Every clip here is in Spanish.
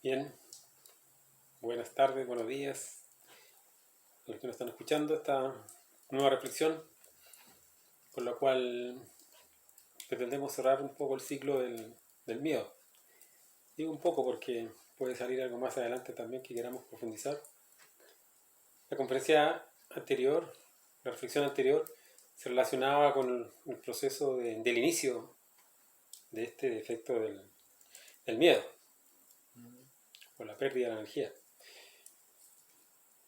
Bien, buenas tardes, buenos días a los que nos están escuchando esta nueva reflexión con la cual pretendemos cerrar un poco el ciclo del miedo. Digo un poco porque puede salir algo más adelante también que queramos profundizar. La conferencia anterior, la reflexión anterior, se relacionaba con el proceso del inicio de este efecto del miedo, o la pérdida de la energía.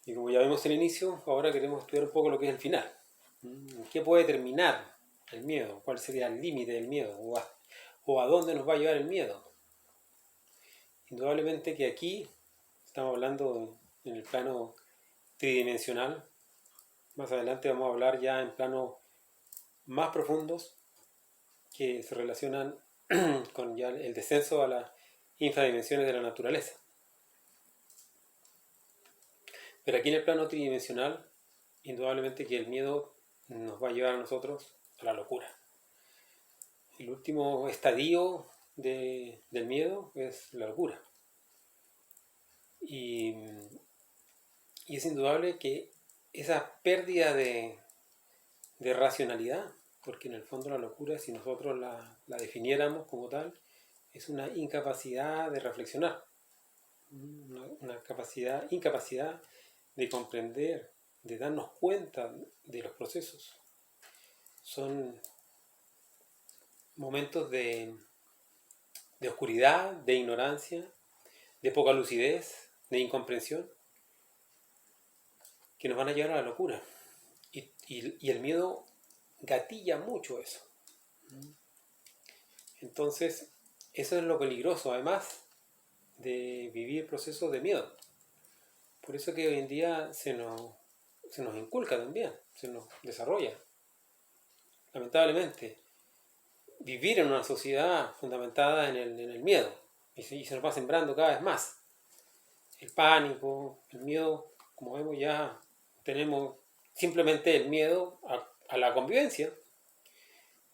Y como ya vemos el inicio, ahora queremos estudiar un poco lo que es el final. ¿En qué puede terminar el miedo? ¿Cuál sería el límite del miedo? ¿O a dónde nos va a llevar el miedo? Indudablemente que aquí estamos hablando en el plano tridimensional. Más adelante vamos a hablar ya en planos más profundos que se relacionan con ya el descenso a las infradimensiones de la naturaleza. Pero aquí en el plano tridimensional, indudablemente que el miedo nos va a llevar a nosotros a la locura. El último estadio del miedo es la locura. Y, y es indudable que esa pérdida de racionalidad, porque en el fondo la locura, si nosotros la definiéramos como tal, es una incapacidad de reflexionar, una incapacidad de comprender, de darnos cuenta de los procesos. Son momentos de oscuridad, de ignorancia, de poca lucidez, de incomprensión, que nos van a llevar a la locura. Y el miedo gatilla mucho eso. Entonces, eso es lo peligroso, además de vivir procesos de miedo. Por eso que hoy en día se nos inculca también, se nos desarrolla. Lamentablemente, vivir en una sociedad fundamentada en el miedo. Y se nos va sembrando cada vez más. El pánico, el miedo, como vemos ya tenemos simplemente el miedo a la convivencia.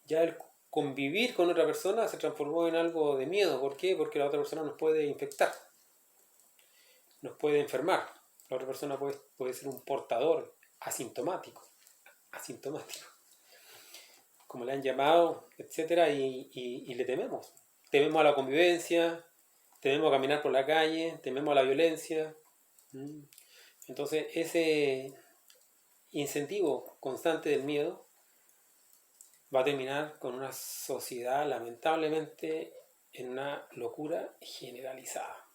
Ya el convivir con otra persona se transformó en algo de miedo. ¿Por qué? Porque la otra persona nos puede infectar, nos puede enfermar. La otra persona puede ser un portador asintomático, como le han llamado, etcétera, y le tememos. Tememos a la convivencia, tememos a caminar por la calle, tememos a la violencia. Entonces, ese incentivo constante del miedo va a terminar con una sociedad lamentablemente en una locura generalizada.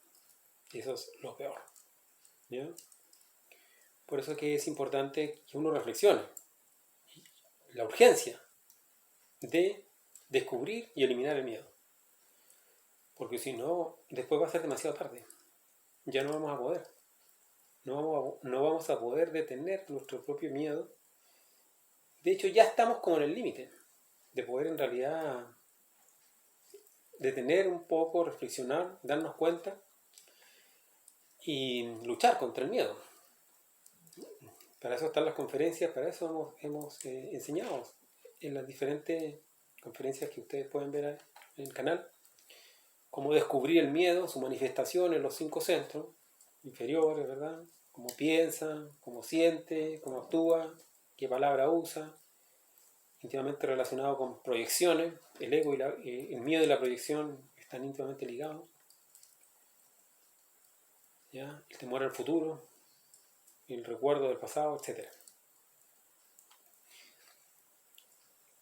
Y eso es lo peor. ¿Ya? Por eso es que es importante que uno reflexione la urgencia de descubrir y eliminar el miedo. Porque si no, después va a ser demasiado tarde. Ya no vamos a poder. No vamos a poder detener nuestro propio miedo. De hecho, ya estamos como en el límite de poder en realidad detener un poco, reflexionar, darnos cuenta y luchar contra el miedo. Para eso están las conferencias, para eso hemos enseñado en las diferentes conferencias que ustedes pueden ver en el canal, cómo descubrir el miedo, su manifestación en los 5 centros inferiores, ¿verdad? Cómo piensa, cómo siente, cómo actúa, qué palabra usa, íntimamente relacionado con proyecciones. El ego y el miedo y la proyección están íntimamente ligados. ¿Ya? El temor al futuro, el recuerdo del pasado, etc.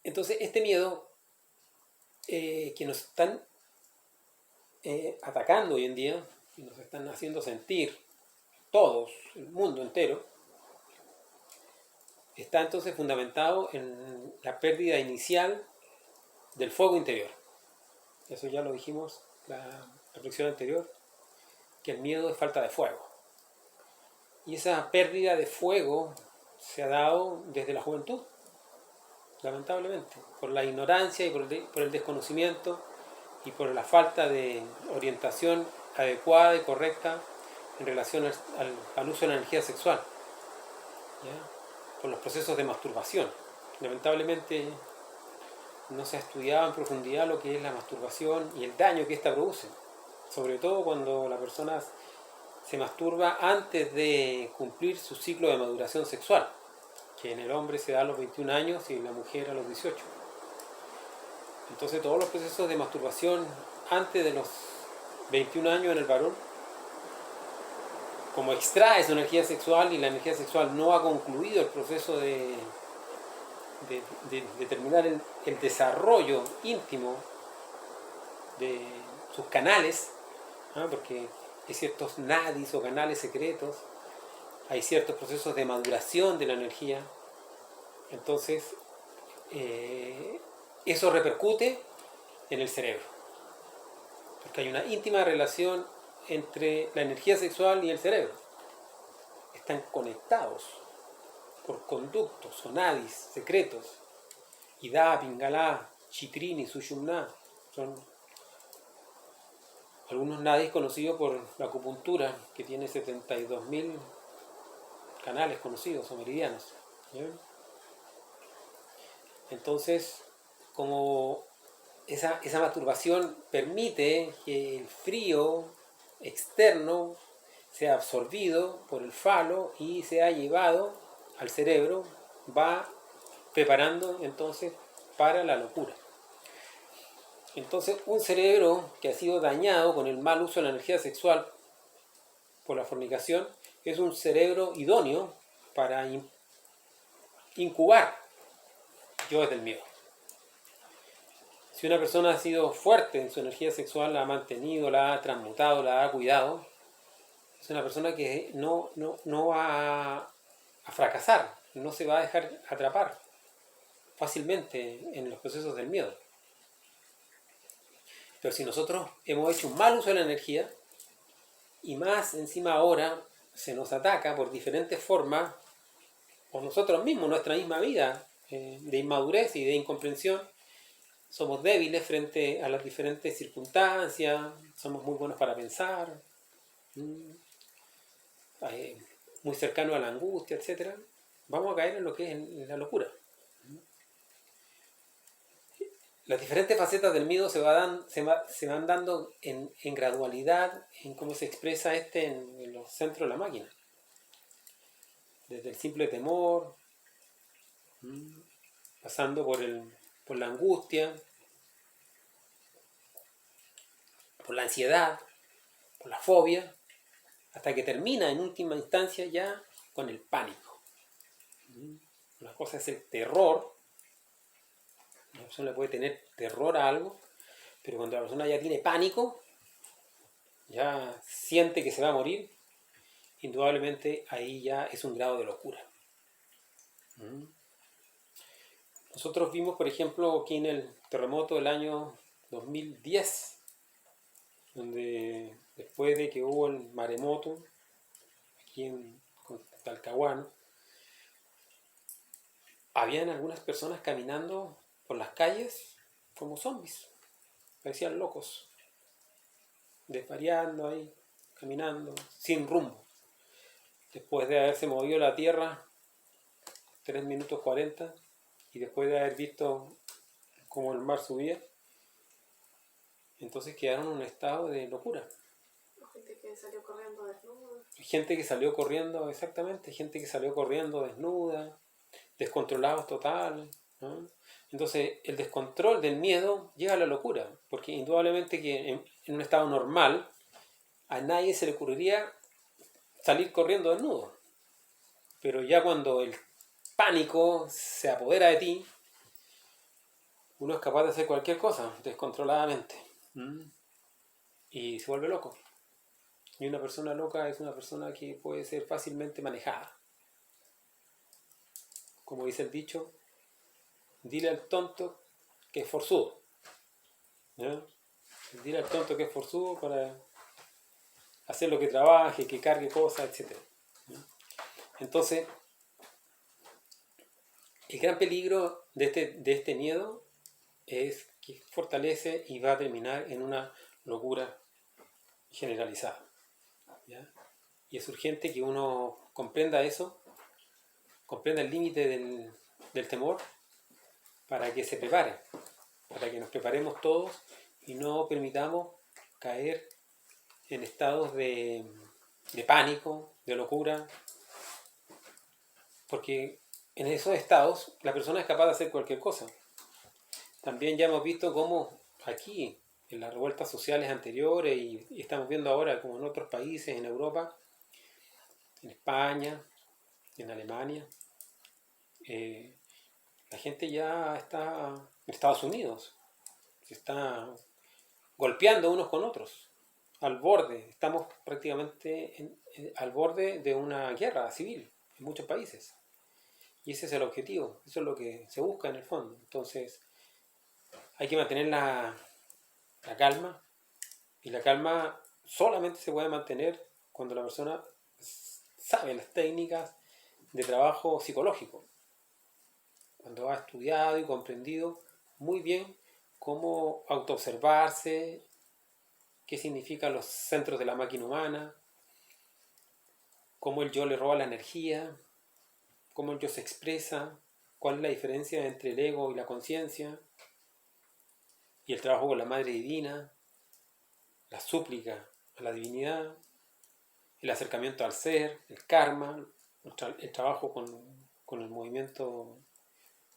Entonces, este miedo que nos están atacando hoy en día, y nos están haciendo sentir todos, el mundo entero, está entonces fundamentado en la pérdida inicial del fuego interior. Eso ya lo dijimos en la reflexión anterior, que el miedo es falta de fuego. Y esa pérdida de fuego se ha dado desde la juventud, lamentablemente, por la ignorancia y por el desconocimiento y por la falta de orientación adecuada y correcta en relación al uso de la energía sexual, ¿ya? Por los procesos de masturbación. Lamentablemente no se ha estudiado en profundidad lo que es la masturbación y el daño que ésta produce. sobre todo cuando la persona se masturba antes de cumplir su ciclo de maduración sexual, que en el hombre se da a los 21 años y en la mujer a los 18. Entonces todos los procesos de masturbación antes de los 21 años en el varón, como extrae su energía sexual y la energía sexual no ha concluido el proceso de terminar el desarrollo íntimo de sus canales, ¿no? Porque hay ciertos nadis o canales secretos, hay ciertos procesos de maduración de la energía, entonces eso repercute en el cerebro, porque hay una íntima relación entre la energía sexual y el cerebro, están conectados por conductos o nadis secretos. Ida, Pingala, Chitrini, Sushumna son algunos nadis conocidos por la acupuntura, que tiene 72.000 canales conocidos o meridianos. ¿Bien? Entonces, como esa masturbación permite que el frío externo sea absorbido por el falo y sea llevado al cerebro, va preparando entonces para la locura. Entonces, un cerebro que ha sido dañado con el mal uso de la energía sexual por la fornicación es un cerebro idóneo para incubar yoes del miedo. Si una persona ha sido fuerte en su energía sexual, la ha mantenido, la ha transmutado, la ha cuidado, es una persona que no va a fracasar, no se va a dejar atrapar fácilmente en los procesos del miedo. Pero si nosotros hemos hecho un mal uso de la energía, y más encima ahora se nos ataca por diferentes formas, o nosotros mismos, nuestra misma vida de inmadurez y de incomprensión, somos débiles frente a las diferentes circunstancias, somos muy buenos para pensar, muy cercanos a la angustia, etc. Vamos a caer en lo que es la locura. Las diferentes facetas del miedo se van dando en gradualidad, en cómo se expresa en los centros de la máquina. Desde el simple temor, pasando por la angustia, por la ansiedad, por la fobia, hasta que termina en última instancia ya con el pánico. Una cosa es el terror. Una persona puede tener terror a algo, pero cuando la persona ya tiene pánico, ya siente que se va a morir, indudablemente ahí ya es un grado de locura. Nosotros vimos, por ejemplo, aquí en el terremoto del año 2010, donde después de que hubo el maremoto aquí en Talcahuano, habían algunas personas caminando por las calles como zombies, parecían locos, desvariando ahí, caminando, sin rumbo. Después de haberse movido la tierra 3 minutos 40 y después de haber visto cómo el mar subía, entonces quedaron en un estado de locura. Gente que salió corriendo desnuda. Gente que salió corriendo, exactamente, gente que salió corriendo desnuda, descontrolados total, ¿no? Entonces el descontrol del miedo llega a la locura, porque indudablemente que en un estado normal a nadie se le ocurriría salir corriendo desnudo, pero ya cuando el pánico se apodera de ti, uno es capaz de hacer cualquier cosa descontroladamente y se vuelve loco. Y una persona loca es una persona que puede ser fácilmente manejada. Como dice el dicho, dile al tonto que es forzudo. ¿No? Dile al tonto que es forzudo para hacer lo que trabaje, que cargue cosas, etc. ¿No? Entonces, el gran peligro de este miedo es que fortalece y va a terminar en una locura generalizada. ¿Ya? Y es urgente que uno comprenda eso, comprenda el límite del temor, para que se prepare, para que nos preparemos todos y no permitamos caer en estados de pánico, de locura, porque en esos estados la persona es capaz de hacer cualquier cosa. También ya hemos visto cómo aquí, en las revueltas sociales anteriores, y estamos viendo ahora como en otros países, en Europa, en España, en Alemania, la gente ya está en Estados Unidos, se está golpeando unos con otros, al borde, estamos prácticamente al borde de una guerra civil en muchos países. Y ese es el objetivo, eso es lo que se busca en el fondo. Entonces, hay que mantener la calma, y la calma solamente se puede mantener cuando la persona sabe las técnicas de trabajo psicológico, cuando ha estudiado y comprendido muy bien cómo autoobservarse, qué significan los centros de la máquina humana, cómo el yo le roba la energía, cómo el yo se expresa, cuál es la diferencia entre el ego y la conciencia, y el trabajo con la Madre Divina, la súplica a la divinidad, el acercamiento al ser, el karma, el trabajo con el movimiento,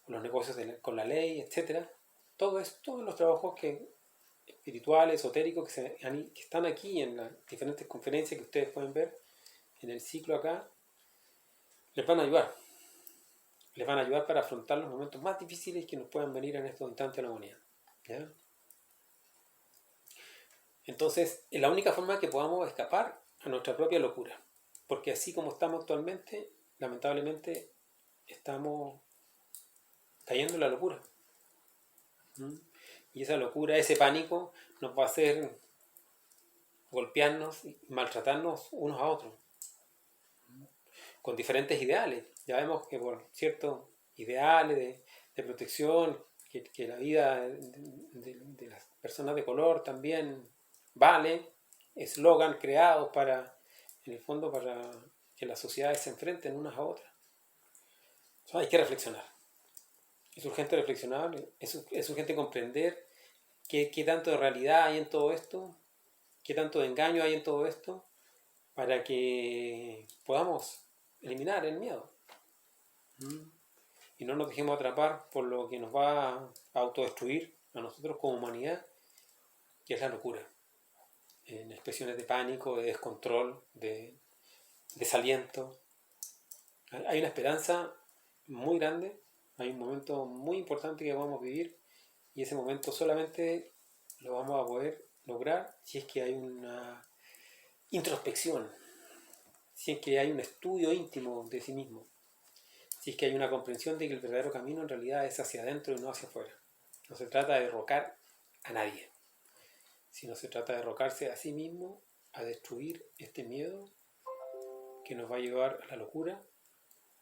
con los negocios con la ley, etc. Todos los trabajos espirituales, esotéricos, que están aquí en las diferentes conferencias que ustedes pueden ver en el ciclo acá, les van a ayudar. Les van a ayudar para afrontar los momentos más difíciles que nos puedan venir en estos instantes de la humanidad. ¿Ya? Entonces, es la única forma que podamos escapar a nuestra propia locura. Porque así como estamos actualmente, lamentablemente, estamos cayendo en la locura. Y esa locura, ese pánico, nos va a hacer golpearnos y maltratarnos unos a otros. Con diferentes ideales. Ya vemos que por ciertos ideales de protección, que la vida de las personas de color también vale, eslogan creados en el fondo, para que las sociedades se enfrenten unas a otras. Hay que reflexionar. Es urgente reflexionar, es urgente comprender qué tanto de realidad hay en todo esto, qué tanto de engaño hay en todo esto, para que podamos eliminar el miedo. Y no nos dejemos atrapar por lo que nos va a autodestruir a nosotros como humanidad, que es la locura. En expresiones de pánico, de descontrol, de desaliento. Hay una esperanza muy grande, hay un momento muy importante que vamos a vivir, y ese momento solamente lo vamos a poder lograr si es que hay una introspección, si es que hay un estudio íntimo de sí mismo, si es que hay una comprensión de que el verdadero camino en realidad es hacia adentro y no hacia afuera. No se trata de derrocar a nadie, sino se trata de derrocarse a sí mismo, a destruir este miedo que nos va a llevar a la locura,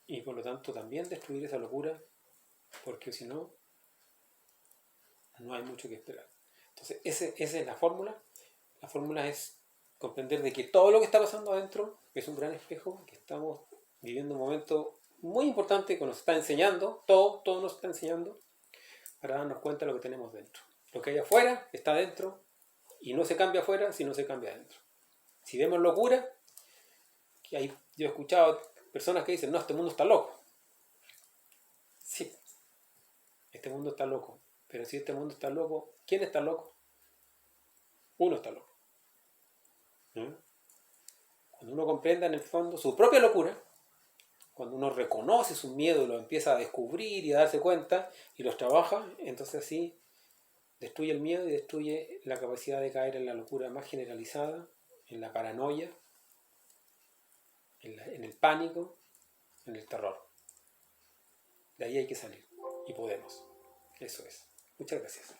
y por lo tanto también destruir esa locura, porque si no, no hay mucho que esperar. Entonces esa es la fórmula. La fórmula es comprender de que todo lo que está pasando adentro es un gran espejo, que estamos viviendo un momento muy importante que nos está enseñando, todo nos está enseñando, para darnos cuenta de lo que tenemos dentro. Lo que hay afuera está dentro, y no se cambia afuera si no se cambia adentro. Si vemos locura, yo he escuchado personas que dicen, no, este mundo está loco. Sí, este mundo está loco, pero si este mundo está loco, ¿quién está loco? Uno está loco. Cuando uno comprenda en el fondo su propia locura, cuando uno reconoce su miedo y lo empieza a descubrir y a darse cuenta y los trabaja, entonces así destruye el miedo y destruye la capacidad de caer en la locura más generalizada, en la paranoia, en el pánico, en el terror. De ahí hay que salir, y podemos. Eso es. Muchas gracias.